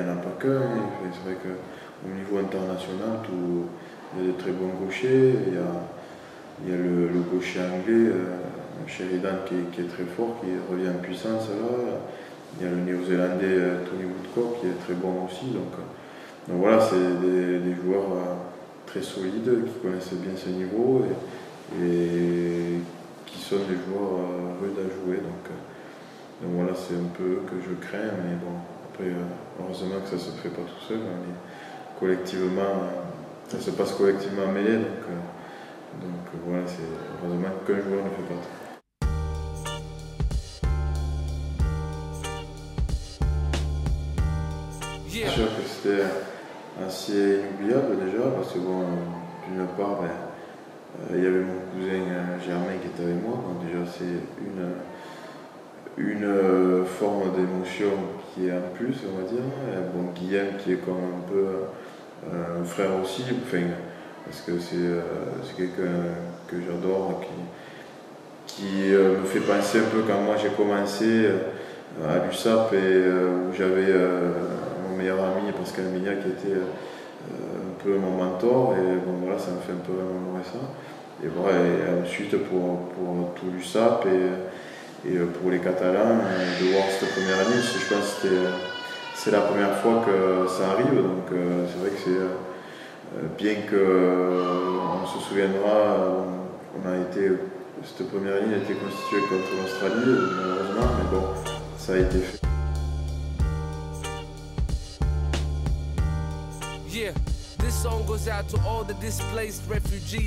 n'y en a pas qu'un. C'est vrai qu'au niveau international, il y a de très bons gauchers. Il y a le gaucher anglais, Sheridan, qui est très fort, qui revient en puissance là. Il y a le néo-zélandais Tony Woodcock qui est très bon aussi. Donc voilà, c'est des joueurs très solides qui connaissent bien ce niveau et qui sont des joueurs rudes à jouer. Donc voilà, c'est un peu eux que je crains, mais bon, après, heureusement que ça se fait pas tout seul, hein, mais collectivement, ça se passe collectivement à mêler, donc voilà, c'est heureusement qu'un joueur ne fait pas tout. C'est sûr que c'était assez inoubliable déjà, parce que bon, d'une part, il y avait mon cousin Germain qui était avec moi, donc déjà c'est une forme d'émotion qui est en plus, on va dire. Bon, Guillaume qui est comme un peu un frère aussi, enfin, parce que c'est quelqu'un que j'adore, qui me fait penser un peu quand moi j'ai commencé à l'USAP et où j'avais mon meilleur ami Pascal Mignac qui était un peu mon mentor, et bon voilà, ça me fait un peu remémorer ça. Et voilà, et ensuite pour tout l'USAP et pour les Catalans, de voir cette première année, je pense que c'est la première fois que ça arrive, donc c'est vrai que c'est bien qu'on se souviendra, cette première année a été constituée contre l'Australie, malheureusement, mais bon, ça a été fait. Yeah, this song goes out to all the displaced refugees.